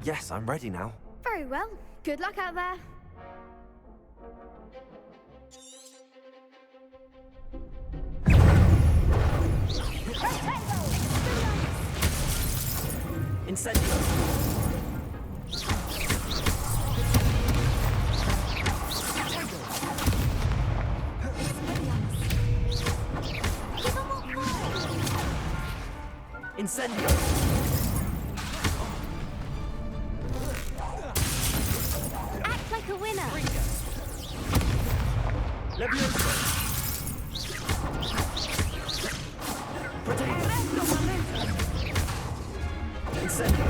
Yes, I'm ready now. Very well. Good luck out there. Incendio! Incendio! Act like a winner. Levioso! Potato! Incendio!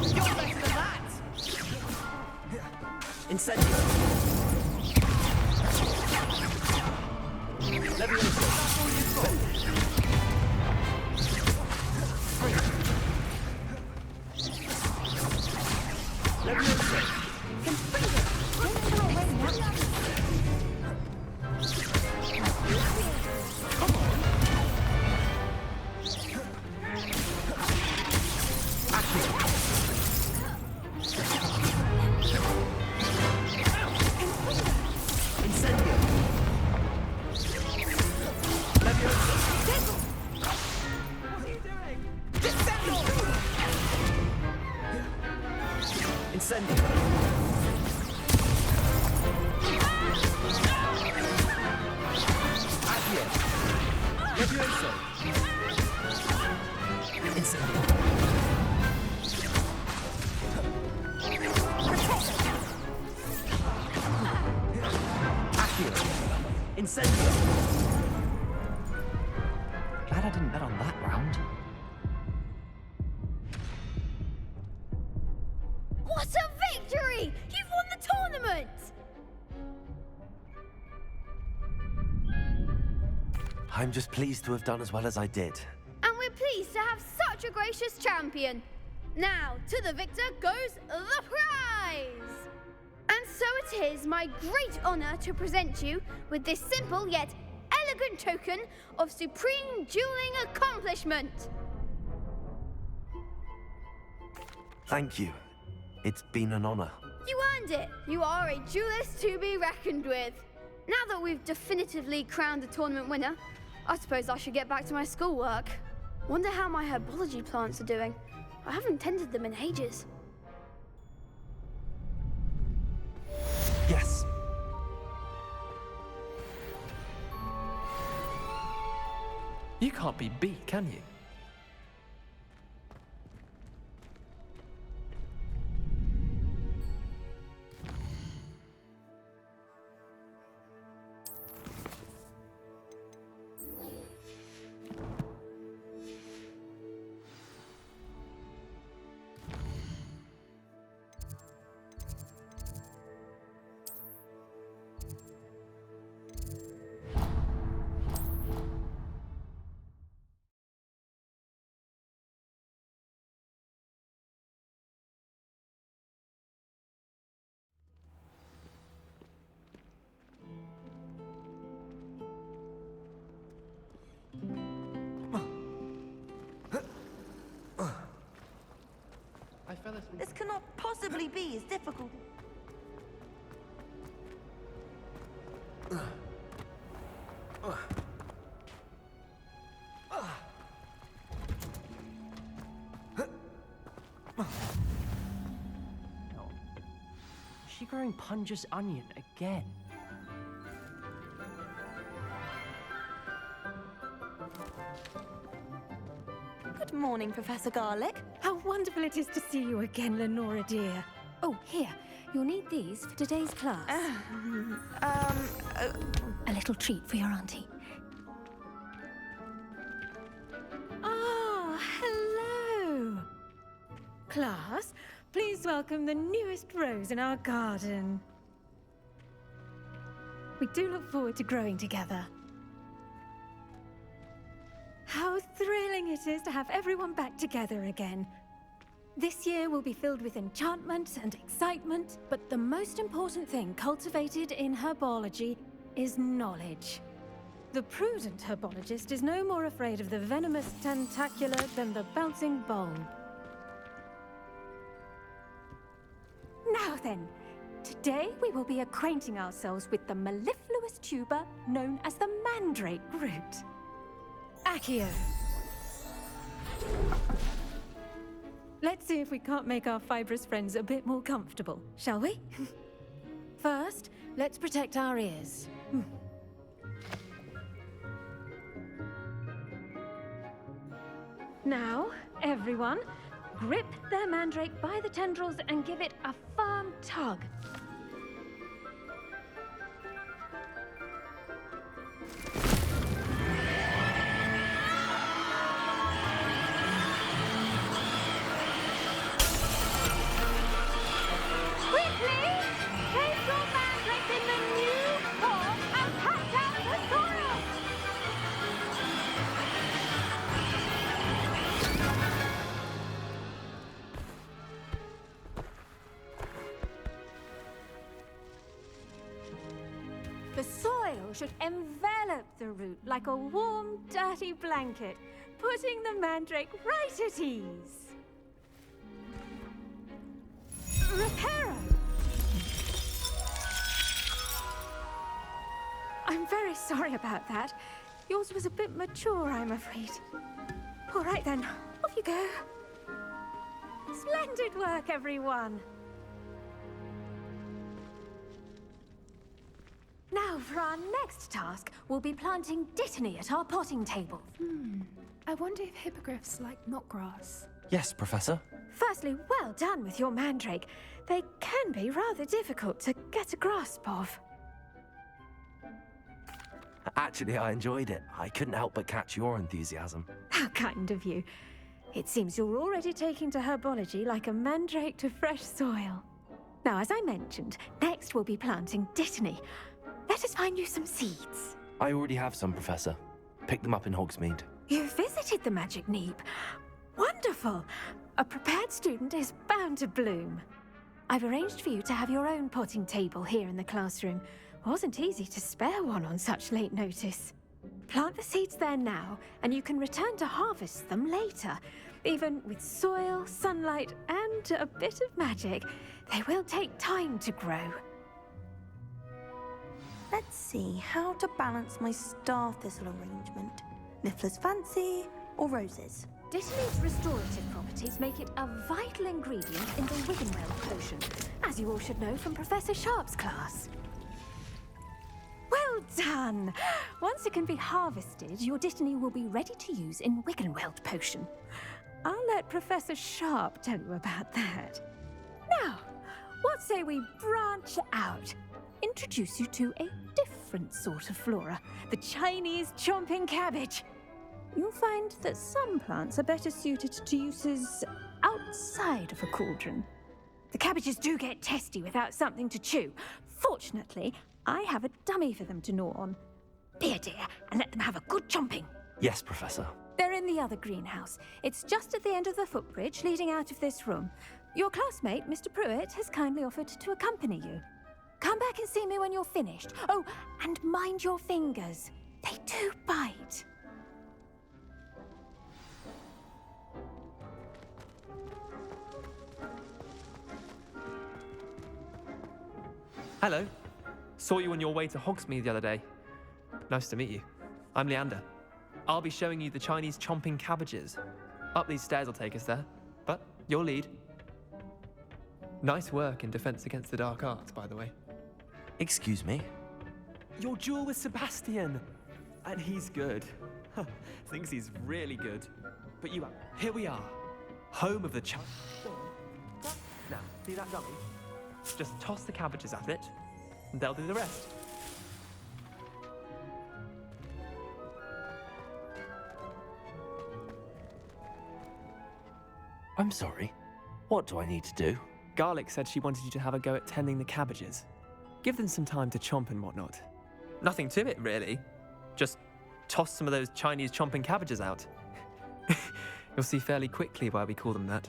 You're better than that! Incendio! Levioso! Levioso! Incendio! Accio! Levioso! Incendio! Accio! Incendio! Glad I didn't bet on that round. What a victory! You've won the tournament! I'm just pleased to have done as well as I did. And we're pleased to have such a gracious champion. Now, to the victor goes the prize! And so it is my great honor to present you with this simple yet elegant token of supreme dueling accomplishment. Thank you. It's been an honor. You earned it. You are a duelist to be reckoned with. Now that we've definitively crowned the tournament winner, I suppose I should get back to my schoolwork. Wonder how my herbology plants are doing. I haven't tended them in ages. Yes. You can't be beat, can you? This cannot possibly be as difficult. Is she growing Punja's onion again? Good morning, Professor Garlic. How wonderful it is to see you again, Lenora dear. Oh, here. You'll need these for today's class. A little treat for your auntie. Ah, hello. Class, please welcome the newest rose in our garden. We do look forward to growing together. How thrilling it is to have everyone back together again. This year will be filled with enchantment and excitement, but the most important thing cultivated in herbology is knowledge. The prudent herbologist is no more afraid of the venomous tentacular than the bouncing bulb. Now then, today we will be acquainting ourselves with the mellifluous tuber known as the mandrake root. Accio. Let's see if we can't make our fibrous friends a bit more comfortable, shall we? First, let's protect our ears. Now, everyone, grip their mandrake by the tendrils and give it a firm tug. Quickly, take your mandrake in the new form and cut out the soil! The soil should envelop the root like a warm, dirty blanket, putting the mandrake right at ease. Reparo! I'm very sorry about that. Yours was a bit mature, I'm afraid. All right then, off you go. Splendid work, everyone! Now, for our next task, we'll be planting dittany at our potting table. I wonder if hippogriffs like knotgrass. Yes, Professor. Firstly, well done with your mandrake. They can be rather difficult to get a grasp of. Actually, I enjoyed it. I couldn't help but catch your enthusiasm. How kind of you. It seems you're already taking to herbology like a mandrake to fresh soil. Now, as I mentioned, next we'll be planting dittany. Let us find you some seeds. I already have some, Professor. Picked them up in Hogsmeade. You visited the Magic Neep. Wonderful! A prepared student is bound to bloom. I've arranged for you to have your own potting table here in the classroom. Wasn't easy to spare one on such late notice. Plant the seeds there now, and you can return to harvest them later. Even with soil, sunlight, and a bit of magic, they will take time to grow. Let's see how to balance my star thistle arrangement. Niffler's fancy or roses? Dittany's restorative properties make it a vital ingredient in the Wiggenweld potion, as you all should know from Professor Sharp's class. Well done! Once it can be harvested, your dittany will be ready to use in Wiggenweld potion. I'll let Professor Sharp tell you about that. Now, what say we branch out? Introduce you to a different sort of flora, the Chinese chomping cabbage. You'll find that some plants are better suited to uses outside of a cauldron. The cabbages do get testy without something to chew. Fortunately, I have a dummy for them to gnaw on. Be a dear and let them have a good chomping. Yes, Professor. They're in the other greenhouse. It's just at the end of the footbridge leading out of this room. Your classmate, Mr. Pruitt, has kindly offered to accompany you. Come back and see me when you're finished. Oh, and mind your fingers. They do bite. Hello. Saw you on your way to Hogsmeade the other day. Nice to meet you. I'm Leander. I'll be showing you the Chinese chomping cabbages. Up these stairs will take us there, but you'll lead. Nice work in Defense Against the Dark Arts, by the way. Excuse me? Your duel with Sebastian! And he's good. Thinks he's really good. But here we are. Home of the Now, see that dummy? Just toss the cabbages at it, and they'll do the rest. I'm sorry. What do I need to do? Garlic said she wanted you to have a go at tending the cabbages. Give them some time to chomp and whatnot. Nothing to it, really. Just toss some of those Chinese chomping cabbages out. You'll see fairly quickly why we call them that.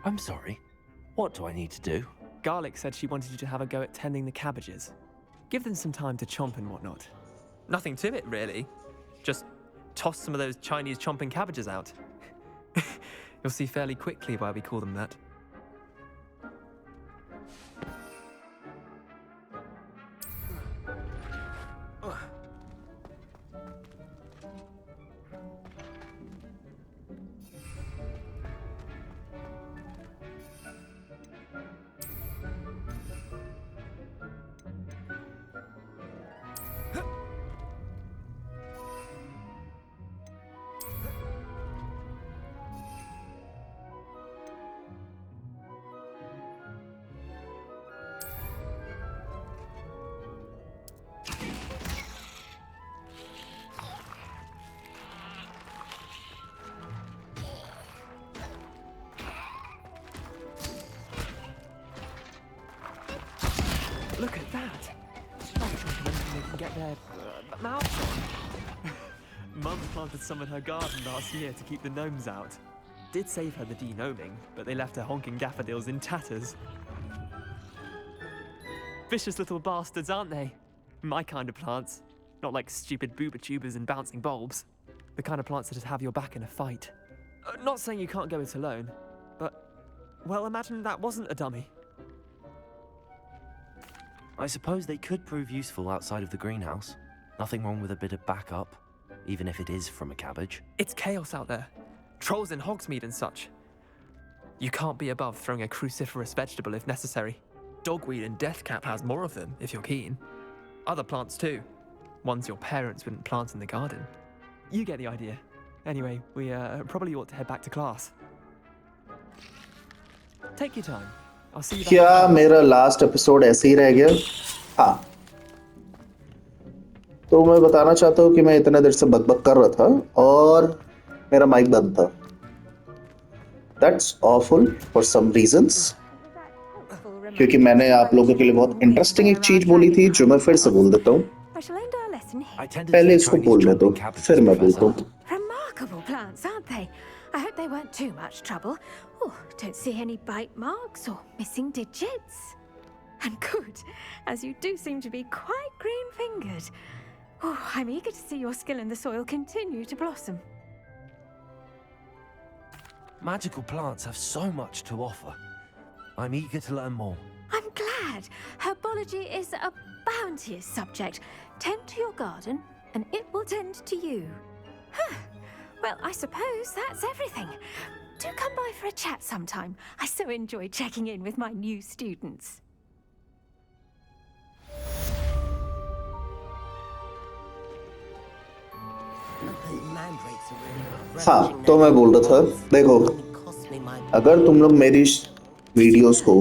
I'm sorry. What do I need to do? Garlic said she wanted you to have a go at tending the cabbages. Give them some time to chomp and whatnot. Nothing to it, really. Just toss some of those Chinese chomping cabbages out. You'll see fairly quickly why we call them that. Look at that! They can get their mouths on. Mum planted some in her garden last year to keep the gnomes out. Did save her the de-gnoming, but they left her honking daffodils in tatters. Vicious little bastards, aren't they? My kind of plants. Not like stupid booba tubers and bouncing bulbs. The kind of plants that'd have your back in a fight. Not saying you can't go it alone, but, well, imagine that wasn't a dummy. I suppose they could prove useful outside of the greenhouse. Nothing wrong with a bit of backup, even if it is from a cabbage. It's chaos out there. Trolls in Hogsmeade and such. You can't be above throwing a cruciferous vegetable if necessary. Dogweed and deathcap has more of them, if you're keen. Other plants too. Ones your parents wouldn't plant in the garden. You get the idea. Anyway, we probably ought to head back to class. Take your time. I'll see you back. क्या मेरा last episode ऐसे ही रह गया? हाँ, तो मैं बताना चाहता हूँ कि मैं इतने देर से बकबक कर रहा था और मेरा माइक बंद था. That's awful for some reasons. क्योंकि मैंने आप लोगों के लिए बहुत इंटरेस्टिंग एक चीज बोली थी जो मैं फिर से बोल देता हूँ. पहले इसको बोलने दो, फिर मैं बोलता हूँ. Remarkable plants, aren't they? I hope they weren't too much trouble. Oh, don't see any bite marks or missing digits. And good, as you do seem to be quite green-fingered. Oh, I'm eager to see your skill in the soil continue to blossom. Magical plants have so much to offer. I'm eager to learn more. I'm glad. Herbology is a bounteous subject. Tend to your garden, and it will tend to you. Huh. Well, I suppose that's everything. Do come by for a chat sometime. I so enjoy checking in with my new students. हाँ, तो मैं बोल रहा था, देखो, अगर तुम लोग मेरी वीडियोस को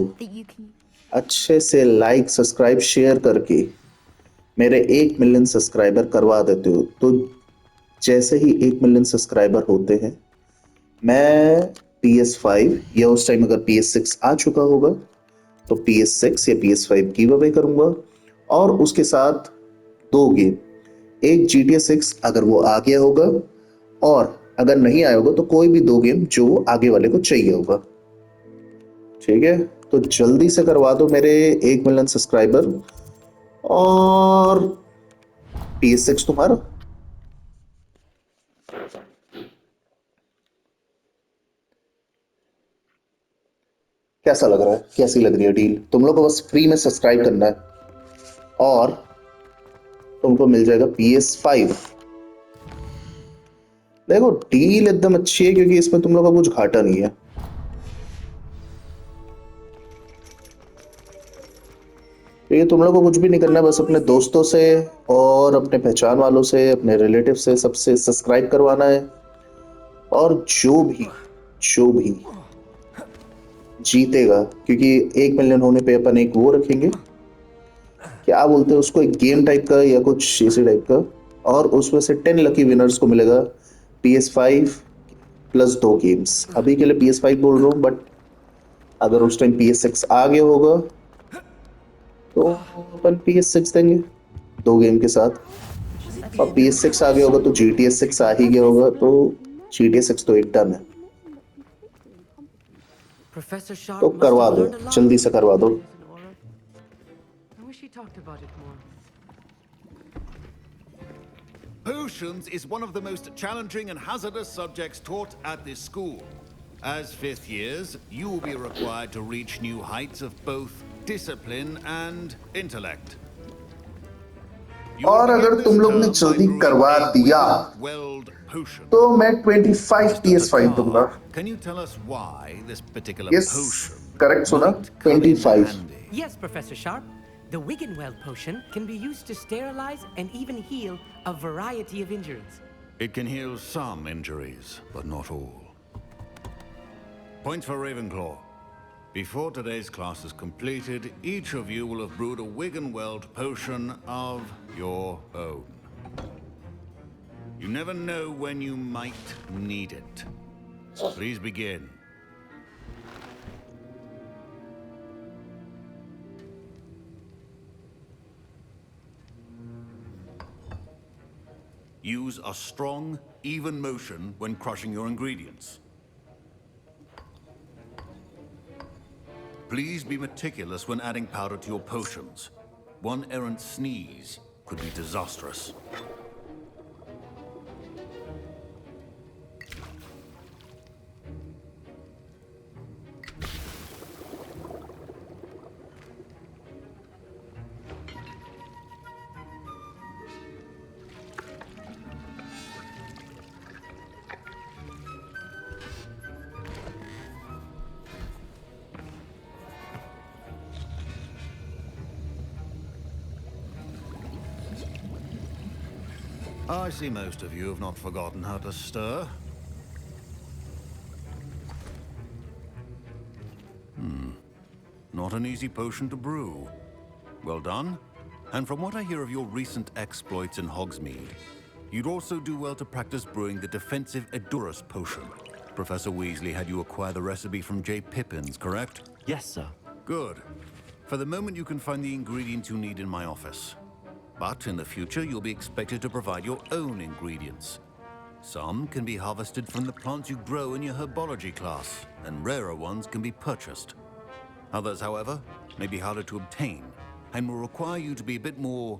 अच्छे से लाइक, सब्सक्राइब, शेयर करके मेरे 1 मिलियन सब्सक्राइबर करवा देते हो, तो जैसे ही 1 मिलियन सब्सक्राइबर होते हैं, मैं PS5 या उस टाइम अगर PS6 आ चुका होगा तो PS6 या PS5 गिव अवे करूंगा और उसके साथ 2 गेम, एक GTA 6 अगर वो आ गया होगा और अगर नहीं आया होगा तो कोई भी 2 गेम जो आगे वाले को चाहिए होगा. ठीक है, तो जल्दी से करवा दो मेरे 1 मिलियन सब्सक्राइबर और PS6 तुम्हारा. कैसा लग रहा है, कैसी लग रही है डील? तुम लोग को बस फ्री में सब्सक्राइब करना है और तुमको मिल जाएगा PS5. देखो, डील एकदम अच्छी है क्योंकि इसमें तुम लोग का कुछ घाटा नहीं है. ये तुम लोग को कुछ भी नहीं करना है, बस अपने दोस्तों से और अपने पहचान वालों से, अपने रिलेटिव से, सबसे सब्सक्राइब करवाना है और जो भी जीतेगा, क्योंकि 1 मिलियन होने पे अपन एक वो रखेंगे, क्या बोलते हैं उसको, एक गेम टाइप का या कुछ इसी टाइप का, और उसमें से 10 लकी विनर्स को मिलेगा PS5 प्लस 2 गेम्स. अभी के लिए PS5 बोल रहा हूँ, बट अगर उस टाइम PS6 आ गया होगा तो अपन PS6 देंगे 2 गेम के साथ, और PS6 आ गया होगा तो GTA 6 आ ही गया होगा, तो GTA 6 तो एक डन है. Professor तो Sharp must करवा have दो, learned a lot. जल्दी से करवा दो. I wish he talked about it more. Potions is one of the most challenging and hazardous subjects taught at this school. As fifth years, you will be required to reach new heights of both discipline and intellect. You will और अगर begin तुम this लोग ने term by जल्दी brewing करवा a दिया welled potion. तो मैं 25 Mr. PS फाइन Takar, दूंगा. can you tell us why this particular Yes, potion correct सुना. might come in 25. handy? Yes, Professor Sharp. The Wiggenweld potion can be used to sterilize and even heal a variety of injuries. It can heal some injuries, but not all. Points for Ravenclaw. Before today's class is completed, each of you will have brewed a Wiggenweld potion of your own. You never know when you might need it. Please begin. Use a strong, even motion when crushing your ingredients. Please be meticulous when adding powder to your potions. One errant sneeze could be disastrous. I see most of you have not forgotten how to stir. Not an easy potion to brew. Well done. And from what I hear of your recent exploits in Hogsmeade, you'd also do well to practice brewing the defensive Edurus potion. Professor Weasley had you acquire the recipe from J. Pippin's, correct? Yes, sir. Good. For the moment, you can find the ingredients you need in my office. But in the future, you'll be expected to provide your own ingredients. Some can be harvested from the plants you grow in your herbology class, and rarer ones can be purchased. Others, however, may be harder to obtain, and will require you to be a bit more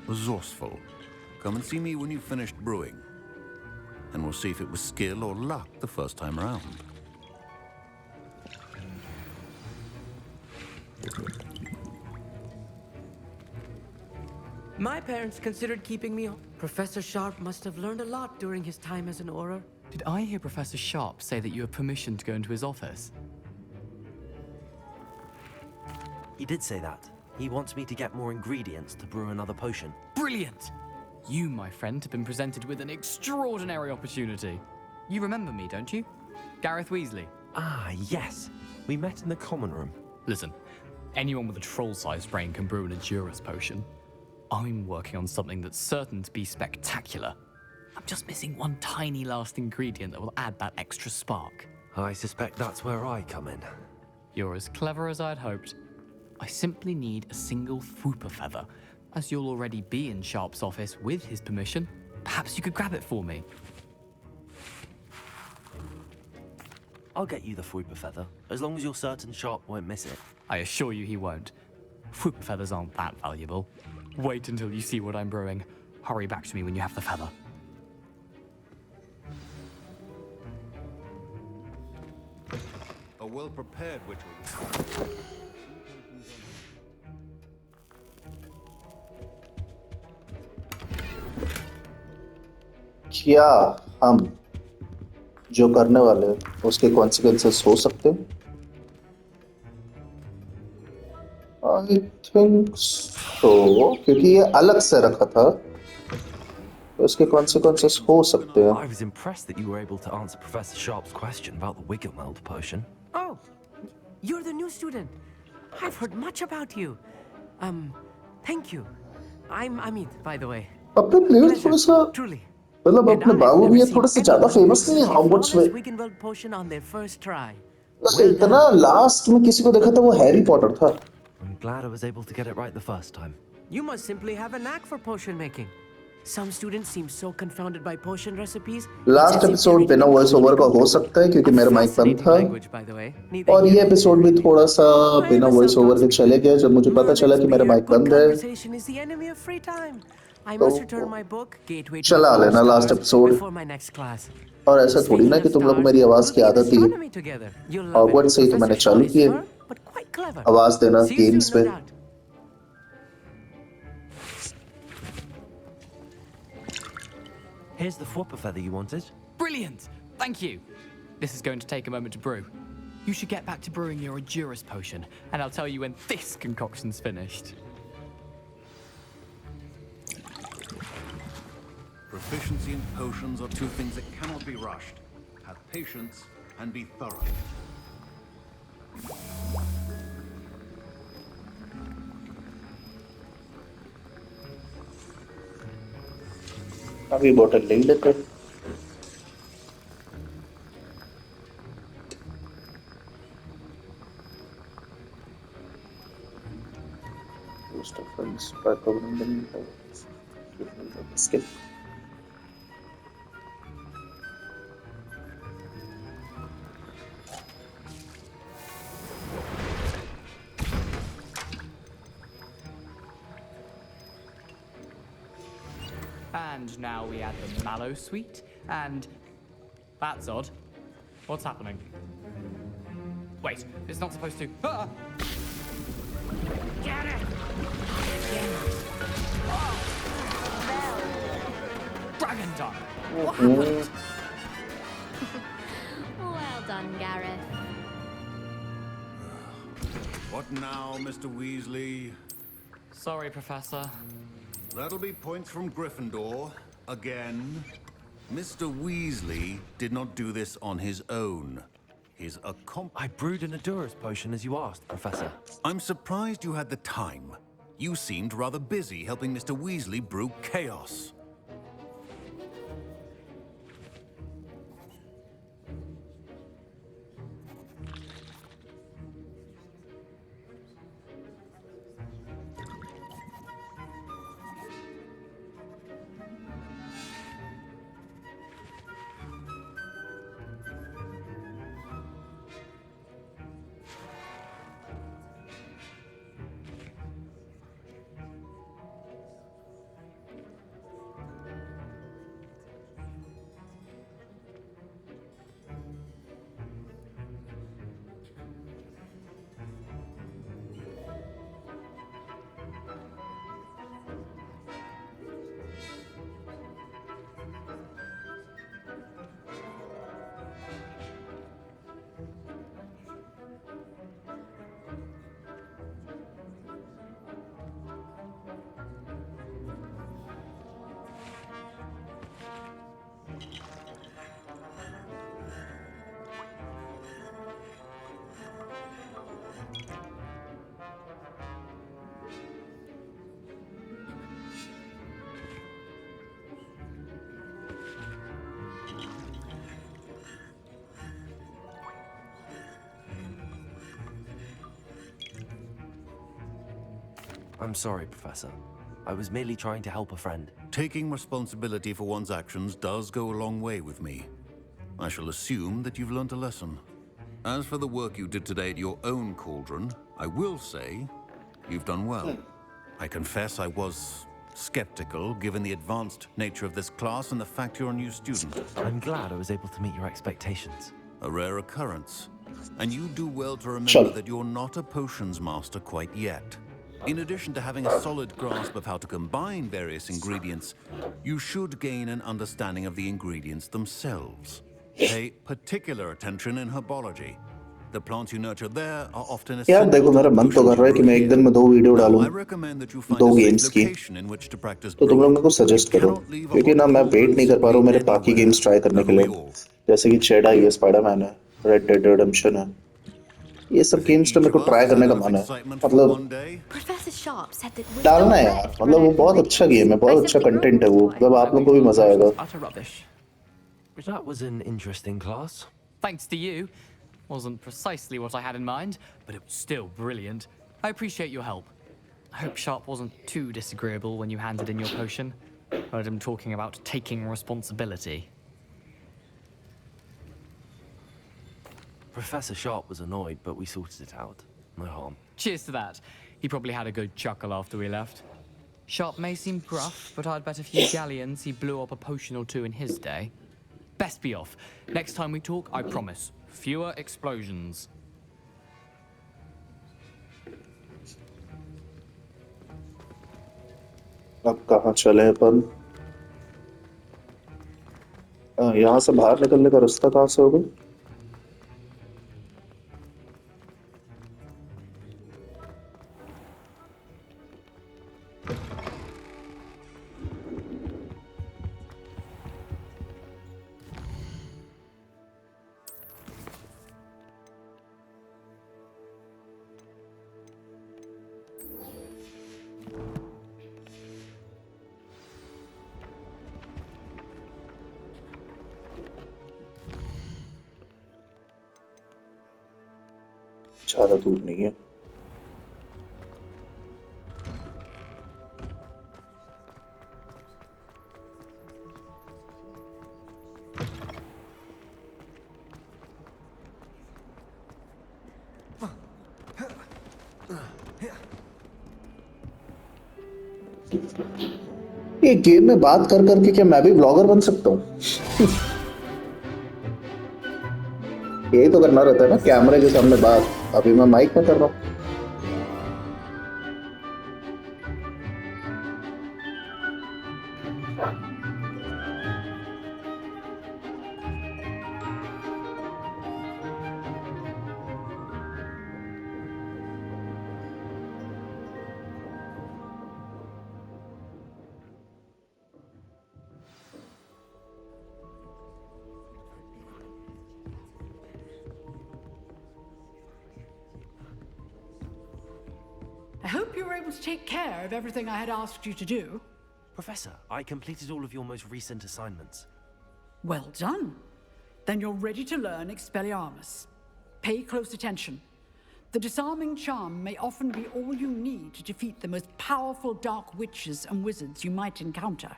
resourceful. Come and see me when you've finished brewing, and we'll see if it was skill or luck the first time around. My parents considered keeping me. Professor Sharp must have learned a lot during his time as an Auror. Did I hear Professor Sharp say that you have permission to go into his office? He did say that. He wants me to get more ingredients to brew another potion. Brilliant! You, my friend, have been presented with an extraordinary opportunity. You remember me, don't you? Gareth Weasley. Ah, yes. We met in the common room. Listen, anyone with a troll-sized brain can brew an Edurus potion. I'm working on something that's certain to be spectacular. I'm just missing one tiny last ingredient that will add that extra spark. I suspect that's where I come in. You're as clever as I'd hoped. I simply need a single Fwooper feather. As you'll already be in Sharp's office with his permission, perhaps you could grab it for me. I'll get you the Fwooper feather, as long as you're certain Sharp won't miss it. I assure you he won't. Fwooper feathers aren't that valuable. Wait until you see what I'm brewing. Hurry back to me when you have the feather. A well-prepared witch. क्या हम जो करने वाले हैं उसके consequences हो सकते हैं? आई थिंक सो, क्योंकि ये अलग से रखा था तो इसके कॉन्सिक्वेंसेस हो सकते हैं. I was impressed that you were able to answer Professor Sharp's question about the Wiggenweld potion. Oh, you're the new student. I've heard much about you. Thank you. I'm Amit, by the way. अपने players थोड़ा सा Truly. मतलब अपने बाबू भी थोड़ा सा ज्यादा famous नहीं है हॉगवर्ट्स में. Wiggenweld potion on their first try. इतना लास्ट में किसी को देखा था वो हैरी पॉटर था. I'm glad I was able to get it right the first time. You must simply have a knack for potion making. Some students seem so confounded by potion recipes. Last episode बिना voice over का हो सकता है क्योंकि मेरा mic बंद था, और ये एपिसोड भी थोड़ा सा बिना वॉइस ओवर के चले गया जब मुझे पता चला कि मेरा माइक बंद है। तो चला लेना लास्ट एपिसोड। और ऐसा थोड़ी ना कि तुम लोग को मेरी आवाज की आदत ही है। हॉगवर्ट्स से ही तो मैंने चालू किए आवाज देना गेम्स पे। Here's the flopper feather you wanted. Brilliant! Thank you. This is going to take a moment to brew. You should get back to brewing your Endurus potion, and I'll tell you when this concoction's finished. Proficiency in potions are two things that cannot be rushed. Have patience and be thorough. अभी बोतल ले लेते। Skip. And now we add the mallow sweet, and that's odd. What's happening? Wait, it's not supposed to. Ah! Get it! Dragon time! What happened? Well done, Gareth. What now, Mr. Weasley? Sorry, Professor. That'll be points from Gryffindor. Again. Mr. Weasley did not do this on his own. His I brewed an Endurus potion as you asked, Professor. I'm surprised you had the time. You seemed rather busy helping Mr. Weasley brew chaos. I'm sorry, Professor. I was merely trying to help a friend. Taking responsibility for one's actions does go a long way with me. I shall assume that you've learnt a lesson. As for the work you did today at your own cauldron, I will say you've done well. I confess I was skeptical given the advanced nature of this class and the fact you're a new student. I'm glad I was able to meet your expectations. A rare occurrence. And you do well to remember that you're not a potions master quite yet. In addition to having a solid grasp of how to combine various ingredients, you should gain an understanding of the ingredients themselves. Pay particular attention in herbology. The plants you nurture there are often यार देखो मेरा मन तो कर रहा है कि मैं एक दिन में 2 वीडियो डालूं 2 गेम्स की, तो तुम लोग मेरे को सजेस्ट करो क्योंकि ना मैं वेट नहीं कर पा रहा हूँ मेरे बाकी गेम्स ट्राई करने के लिए, जैसे कि चेडा है, स्पाइडरमैन है, रेड डेड रिडेम्पशन है, ये सब गेम्स तो मेरे को ट्राई करने का मन है। मतलब डालना है यार, मतलब वो बहुत अच्छा गेम है, बहुत अच्छा कंटेंट है वो, मतलब आप लोगों को भी मजा आएगा। That was an interesting class. Thanks to you. Wasn't precisely what I had in mind, but it was still brilliant. I appreciate your help. I hope Sharp wasn't too disagreeable when you handed in your potion. Heard him talking about taking responsibility. Professor Sharp was annoyed, but we sorted it out. No harm. Cheers to that. He probably had a good chuckle after we left. Sharp may seem gruff, but I'd bet a few galleons he blew up a potion or two in his day. Best be off. Next time we talk, I promise, fewer explosions. अब कहाँ चले अपन? यहाँ से बाहर निकलने का रास्ता कहाँ से होगा? ज़्यादा दूर नहीं है। ये गेम में बात कर करके क्या मैं भी ब्लॉगर बन सकता हूँ? यही तो करना रहता है ना, कैमरे के सामने बात। अभी मैं माइक में कर रहा हूँ। I hope you were able to take care of everything I had asked you to do. Professor, I completed all of your most recent assignments. Well done. Then you're ready to learn Expelliarmus. Pay close attention. The disarming charm may often be all you need to defeat the most powerful dark witches and wizards you might encounter.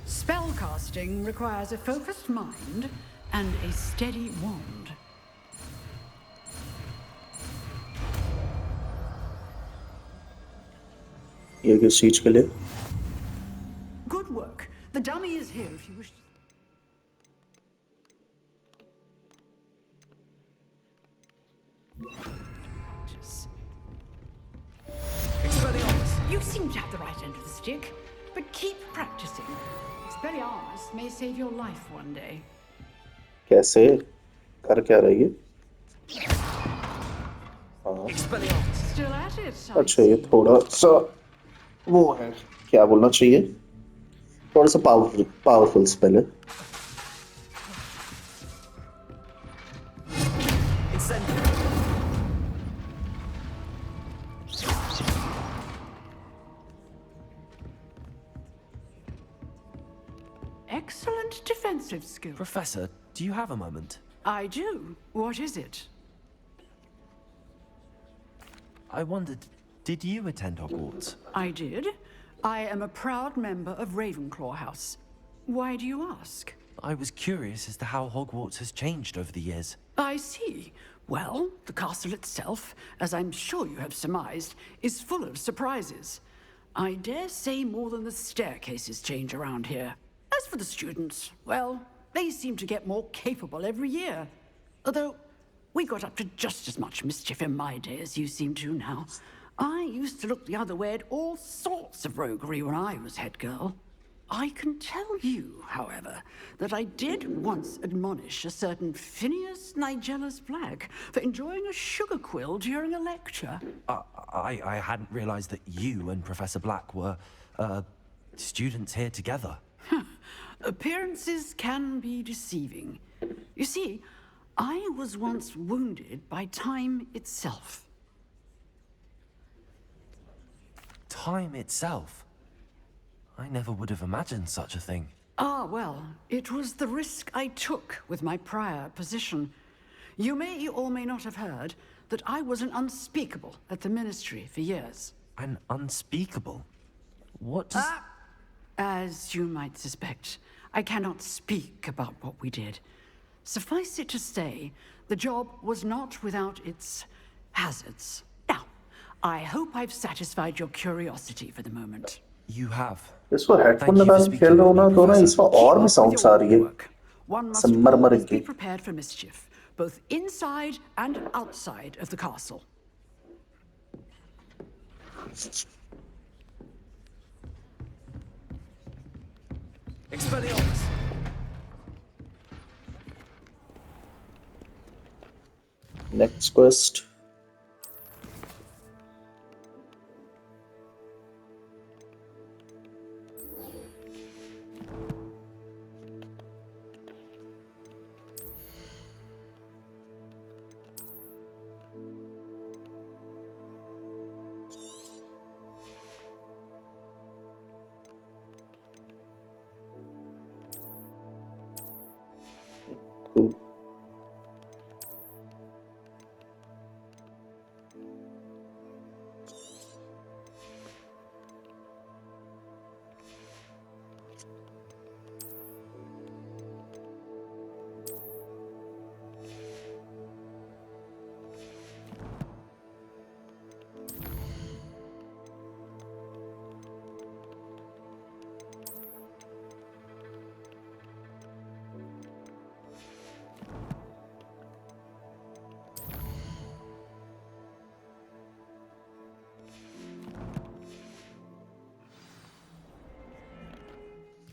Spellcasting requires a focused mind and a steady wand. ये किस चीज के लिए? Good work. The dummy is here if you wish to... You seem to have the right end of the stick, but keep practicing. Expelliarmus may save your life one day. कैसे? कर क्या रही है? Still at it, अच्छा, ये थोड़ा सा वो है, क्या बोलना चाहिए, थोड़ा सा पावरफुल स्पेल है। Excellent defensive skill. Professor, do you have a moment? I do. What is it? I wondered, did you attend Hogwarts? I did. I am a proud member of Ravenclaw House. Why do you ask? I was curious as to how Hogwarts has changed over the years. I see. Well, the castle itself, as I'm sure you have surmised, is full of surprises. I dare say more than the staircases change around here. As for the students, well, they seem to get more capable every year. Although, we got up to just as much mischief in my day as you seem to now. I used to look the other way at all sorts of roguery when I was head girl. I can tell you, however, that I did once admonish a certain Phineas Nigellus Black for enjoying a sugar quill during a lecture. I hadn't realized that you and Professor Black were, students here together. Appearances can be deceiving. You see, I was once wounded by time itself. Time itself? I never would have imagined such a thing. Ah, well, it was the risk I took with my prior position. You may or may not have heard that I was an unspeakable at the Ministry for years. An unspeakable? What does... As you might suspect, I cannot speak about what we did. Suffice it to say, the job was not without its hazards. Now, I hope I've satisfied your curiosity for the moment. You have. इसको headphone Thank you for लगा के खेल speaking रहे हो with me, ना तो ना Professor. इसमें Keep और भी up with साउंड्स your आ रही है work. One must संगमरमर always be की prepared for mischief, both inside and outside of the castle. Expelliarmus! Next quest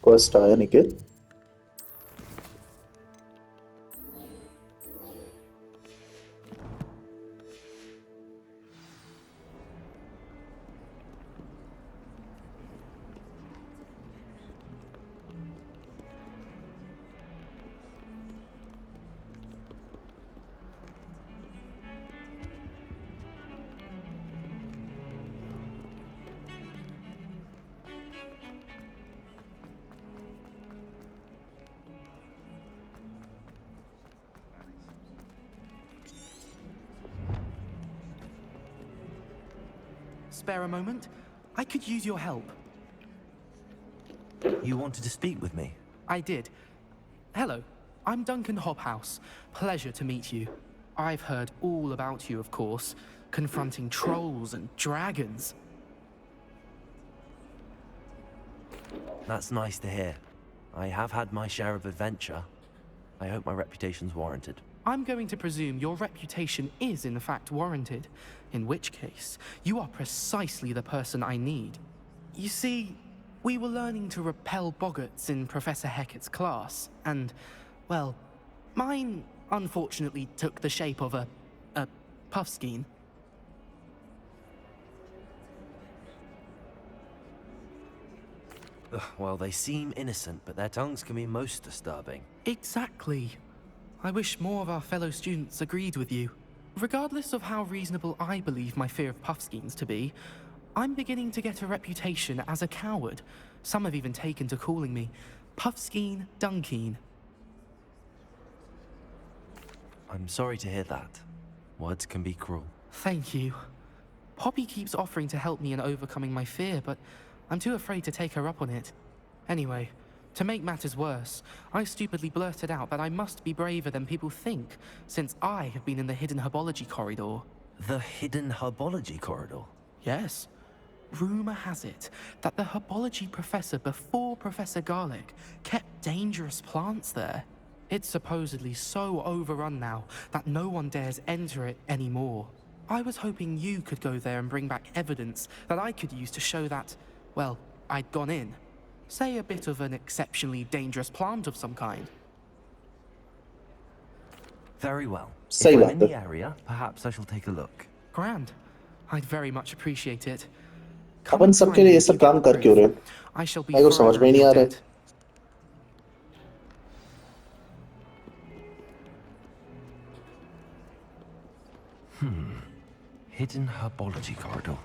quest आया Nikhil Spare a moment? I could use your help. You wanted to speak with me? I did. Hello, I'm Duncan Hobhouse. Pleasure to meet you. I've heard all about you, of course, confronting trolls and dragons. That's nice to hear. I have had my share of adventure. I hope my reputation's warranted. I'm going to presume your reputation is in fact warranted, in which case, you are precisely the person I need. You see, we were learning to repel boggarts in Professor Hecat's class, and, well, mine unfortunately took the shape of a puffskein. Well, they seem innocent, but their tongues can be most disturbing. Exactly. I wish more of our fellow students agreed with you. Regardless of how reasonable I believe my fear of puffskeins to be, I'm beginning to get a reputation as a coward. Some have even taken to calling me Puffskein Dunkeen. I'm sorry to hear that. Words can be cruel. Thank you. Poppy keeps offering to help me in overcoming my fear, but I'm too afraid to take her up on it. Anyway, to make matters worse, I stupidly blurted out that I must be braver than people think, since I have been in the hidden herbology corridor. The hidden herbology corridor? Yes. Rumor has it that the herbology professor before Professor Garlic kept dangerous plants there. It's supposedly so overrun now that no one dares enter it anymore. I was hoping you could go there and bring back evidence that I could use to show that, well, I'd gone in. Say a bit of an exceptionally dangerous plant of some kind. Very well. Same If I'm in after. the area, perhaps I shall take a look. Grand. I'd very much appreciate it. अपन सबके लिए ये सब काम कर क्यों रहे हैं? I shall be मेरे को समझ में ही नहीं आ रहा है। Hidden herbology corridor.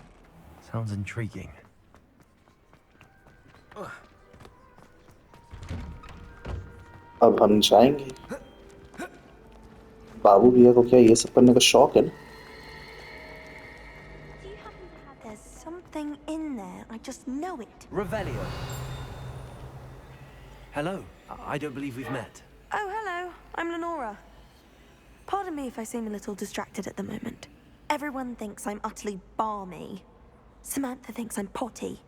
Sounds intriguing. अब हम जाएंगे। बाबू भैया को क्या ये सब करने का शौक है ना? There's something in there. I just know it. Revelio. Hello. I don't believe we've met. Oh, hello. I'm Lenora. Pardon me if I seem a little distracted at the moment. Everyone thinks I'm utterly balmy. Samantha thinks I'm potty.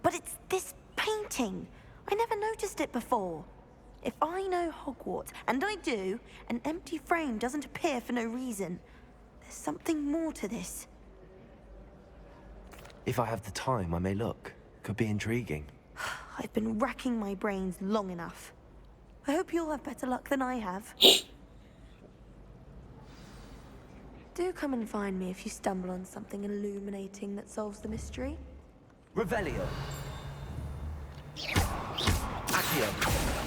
But it's this painting. I never noticed it before. If I know Hogwarts, and I do, an empty frame doesn't appear for no reason. There's something more to this. If I have the time, I may look. Could be intriguing. I've been racking my brains long enough. I hope you'll have better luck than I have. Do come and find me if you stumble on something illuminating that solves the mystery. Revelio. Accio.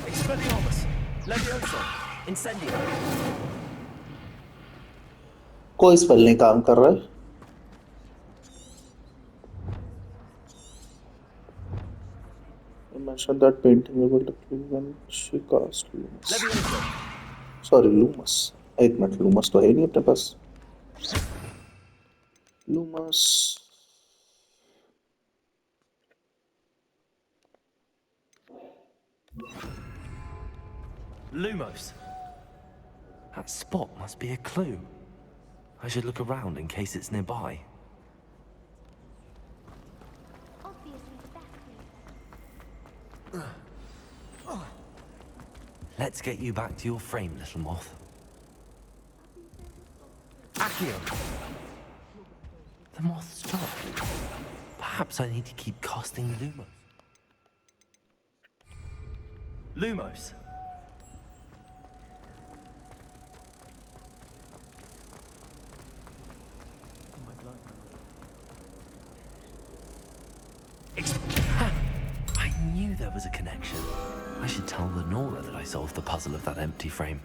Expelliarmus. Levioso. Incendio. कोई spell नहीं काम कर रहा है. You mentioned that painting able to kill when she cast Lumus. Levioso. Sorry, Lumus. एक minute, Lumus तो है नहीं अपने पास. Lumus. Lumos. That spot must be a clue. I should look around in case it's nearby. Let's get you back to your frame, little moth. Accio! The moth stopped. Perhaps I need to keep casting Lumos. Lumos! I knew there was a connection. I should tell Lenora that I solved the puzzle of that empty frame.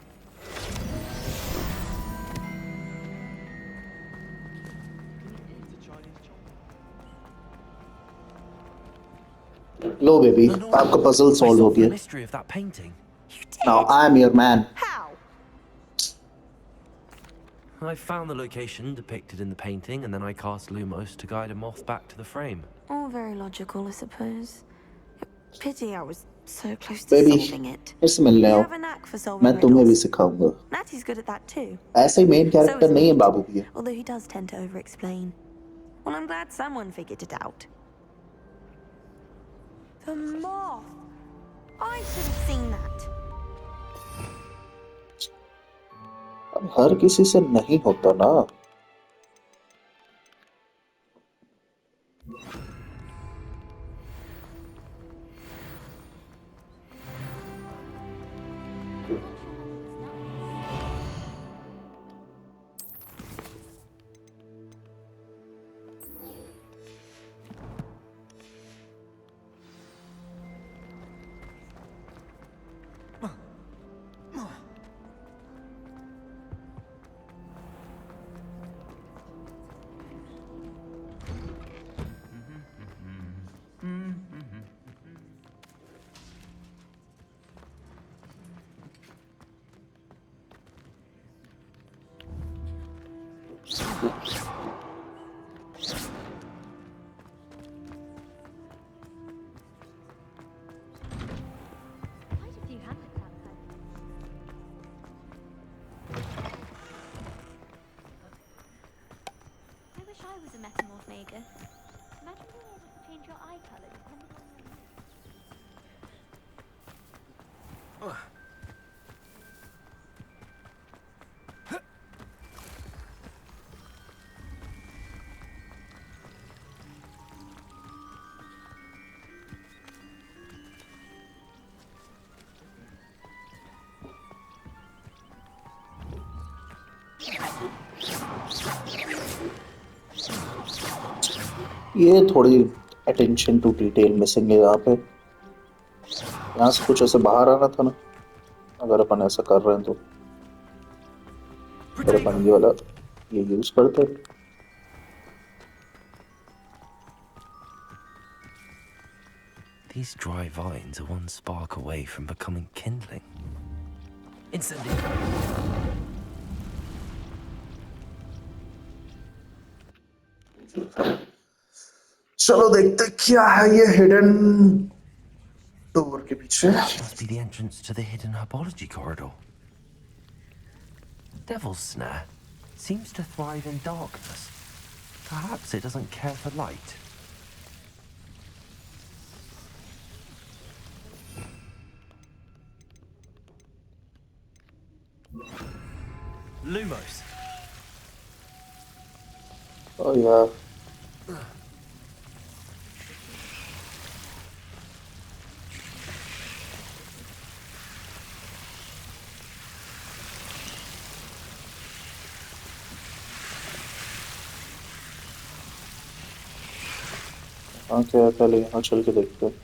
Low baby, आपका puzzle solve हो the गया. mystery of that painting. Now I'm your man. How? I found the location depicted in the painting, and then I cast Lumos to guide a moth back to the frame. All very logical, I suppose. Pity I was so close to Baby, solving it. फिर से मिलने You आओ. have a knack for solving मैं तुम्हें भी riddles. सिखाऊंगा. Natty's good at that too. ऐसे ही main character नहीं है बाबू भी है. Although he does tend to over-explain. Well, I'm glad someone figured it out. The moth! I should have seen that. अब हर किसी से नहीं होता ना. I was a metamorph maker. Imagine being able to change your eye colour depending on ये थोड़ी attention to detail missing है यहाँ पे. यहाँ से कुछ ऐसे बाहर आना था ना. अगर अपन ऐसा कर रहे हैं तो फिर अपन ये वाला ये यूज करते हैं. These dry vines are one spark away from becoming kindling. Incendio. चलो देखते क्या है ये हिडन door के पीछे Must be the entrance to the hidden herbology corridor. Devil's snare seems to thrive in darkness. Perhaps it doesn't care for light. Lumos. oh yeah हाँ क्या पहले यहाँ चल के देखते हैं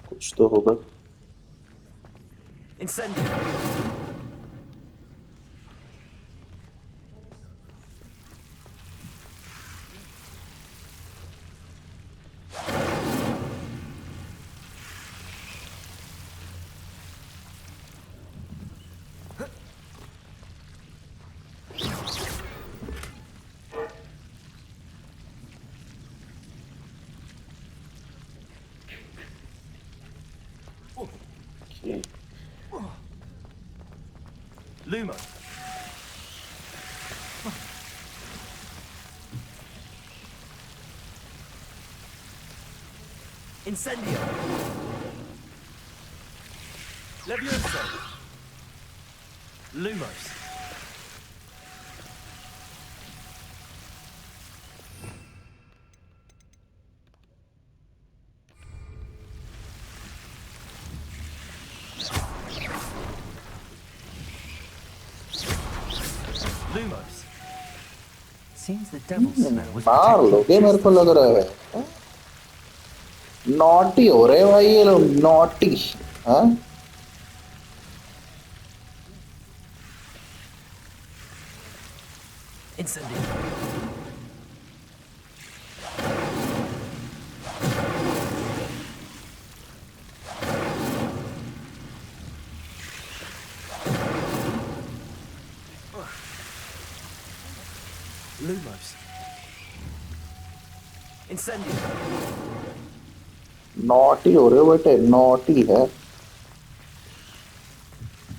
कुछ तो होगा Incendio. okay. Lumo. Incendio. Levioso. Lumos. Lumos. Seems the devil's snare was मार लोगे मेरे को लग रहा है नॉटी हो रहे भाई ये लोग नॉटी हाँ Incendio. Lumos. Incendio. नॉटी हो रहे हो बेटे नॉटी है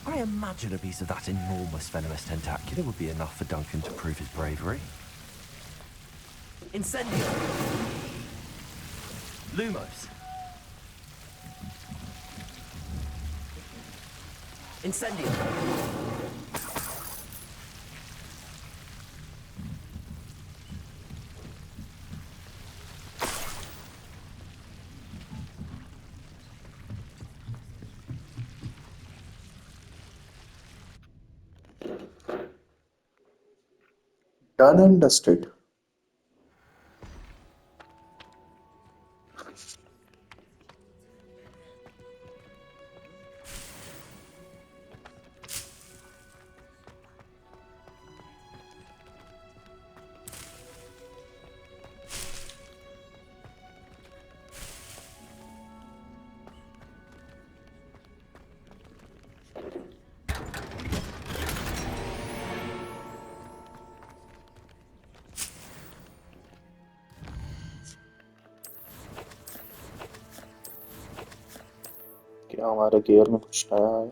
I imagine a piece of that enormous venomous tentacula would be enough for Duncan to prove his bravery. Incendio. Lumos. Incendio. done and dusted क्या हमारे गियर में कुछ नया है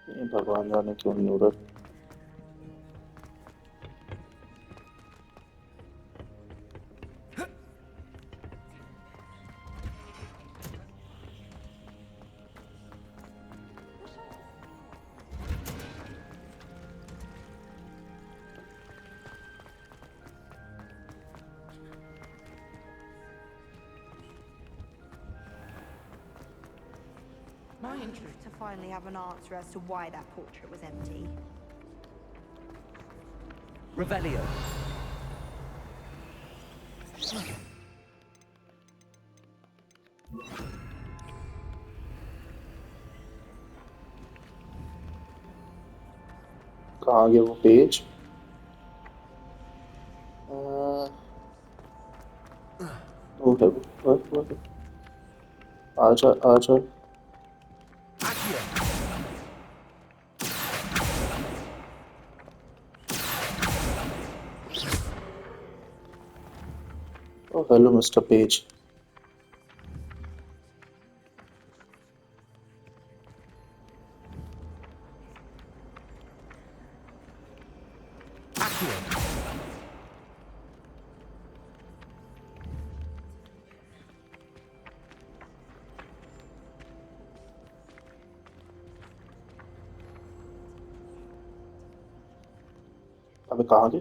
ये भगवान जाने क्यों नहीं हो रहा to finally have an answer as to why that portrait was empty. Revelio. कहाँ गया वो पेज? वो है वो आजा आजा Oh, hello, Mr. Page. अबे कहाँ गए?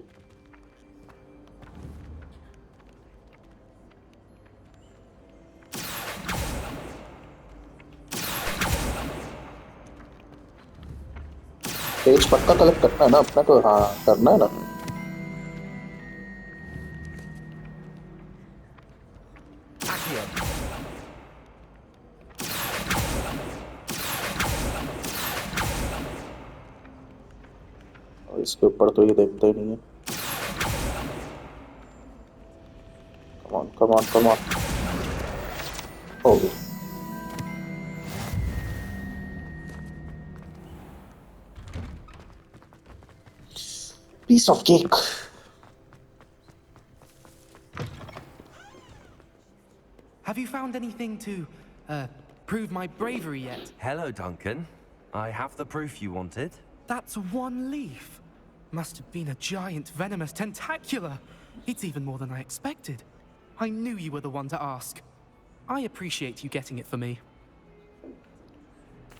पेज पक्का कलेक्ट करना है ना अपना को? हाँ करना है ना. और इसके ऊपर तो ये देखता ही नहीं है. Come on, come on, come on. हो गया. Piece of cake. Have you found anything to prove my bravery yet? Hello, Duncan. I have the proof you wanted. That's one leaf. Must have been a giant venomous tentacula. It's even more than I expected. I knew you were the one to ask. I appreciate you getting it for me.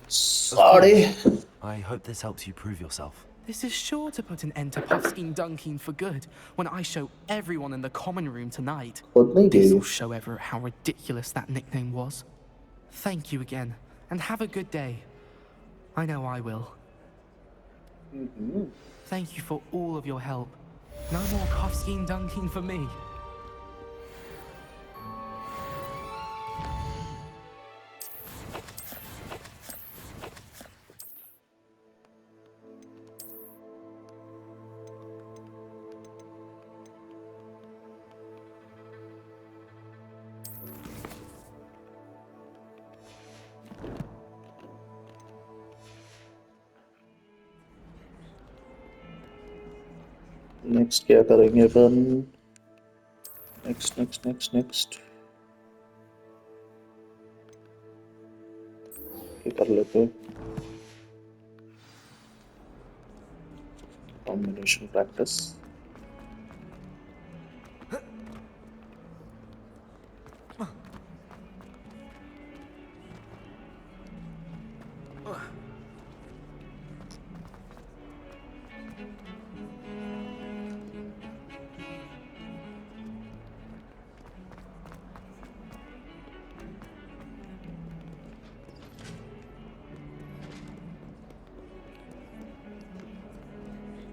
Sorry. I hope this helps you prove yourself. This is sure to put an end to Puffskein Dunkin for good when I show everyone in the common room tonight. This will show everyone how ridiculous that nickname was. Thank you again, and have a good day. I know I will. Thank you for all of your help. No more Puffskein Dunkin for me. Next क्या करेंगे अपन? Next ये कर लेते हैं. Combination practice.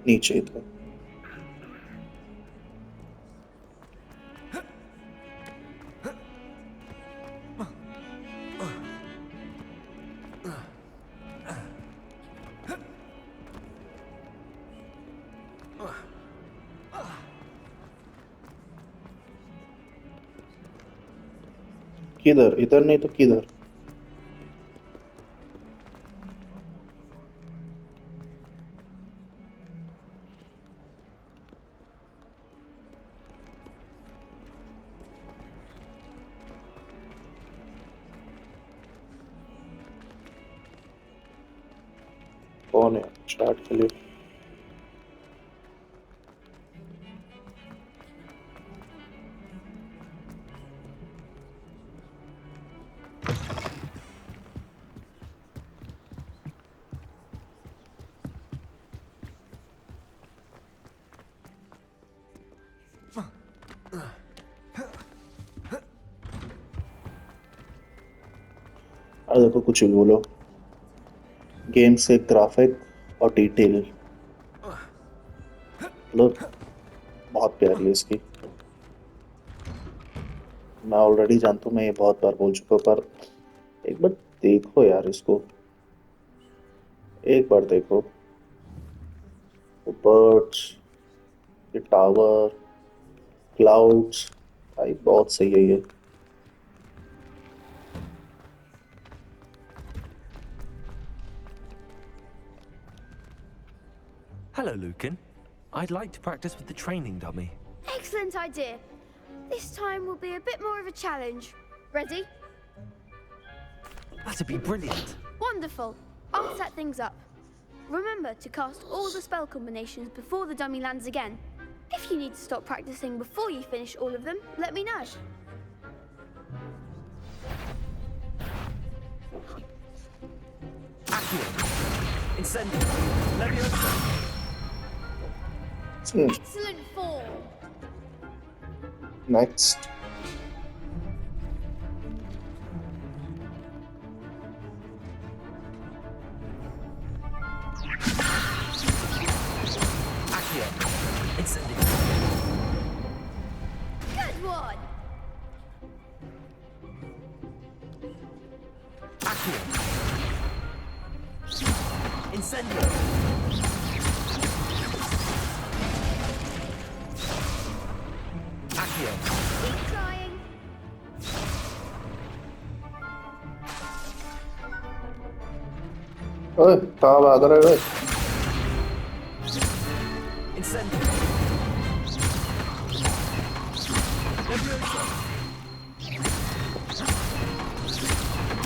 नीचे था. किधर? इधर नहीं तो किधर? कौन है? स्टार्ट के लिए देखो कुछ भी बोलो. गेम से ग्राफिक और डिटेल मतलब बहुत प्यारी है इसकी। मैं ऑलरेडी जानता हूँ, मैं ये बहुत बार बोल चुका हूँ, पर एक बार देखो यार इसको, एक बार देखो। बर्ड्स, ये टावर, क्लाउड्स, भाई बहुत सही है ये। Hello, Lucan. I'd like to practice with the training dummy. Excellent idea. This time will be a bit more of a challenge. Ready? That'd be brilliant. Wonderful. I'll set things up. Remember to cast all the spell combinations before the dummy lands again. If you need to stop practicing before you finish all of them, let me know. Accio. Incendio. Leviosa. Excellent form. Next. Accio. Incendio. Good one. Accio. Incendio. Accio. Keep trying. ओए कहाँ भाग रहा है? Incendio. Leviosa.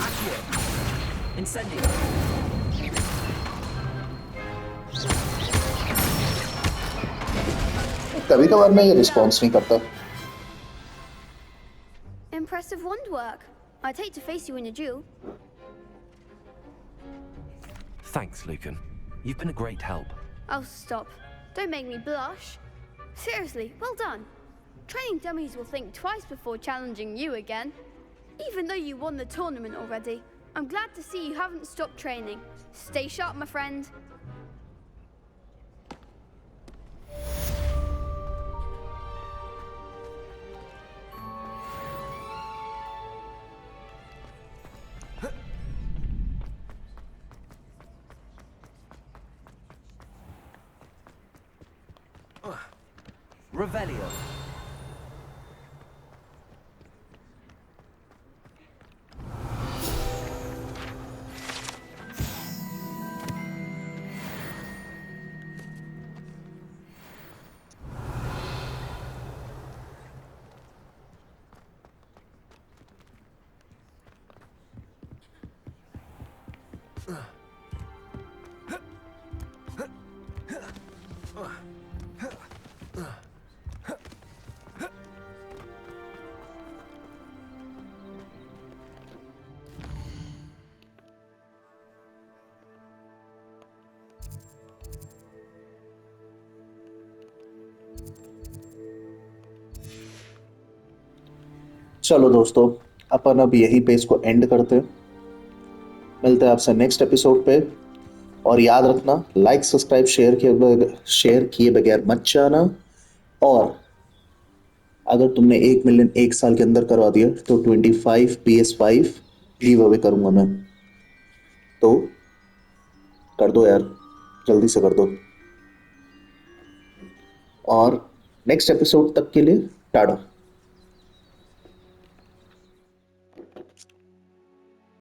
Accio. Incendio. कभी कभार ना ये response नहीं करता। Impressive wand work. I'd hate to face you in a duel. Thanks, Lucan. You've been a great help. Oh, stop. Don't make me blush. Seriously, well done. Training dummies will think twice before challenging you again. Even though you won the tournament already, I'm glad to see you haven't stopped training. Stay sharp, my friend. Revelio. चलो दोस्तों, अपन अब यही पे इसको and करते हैं। मिलते हैं आपसे नेक्स्ट एपिसोड पे, और याद रखना लाइक सब्सक्राइब शेयर किए बगैर मत जाना। और अगर तुमने 1 मिलियन 1 साल के अंदर करवा दिया तो 25 PS5 गिव अवे करूंगा मैं। तो कर दो यार, जल्दी से कर दो। और नेक्स्ट एपिसोड तक के लिए टाटा।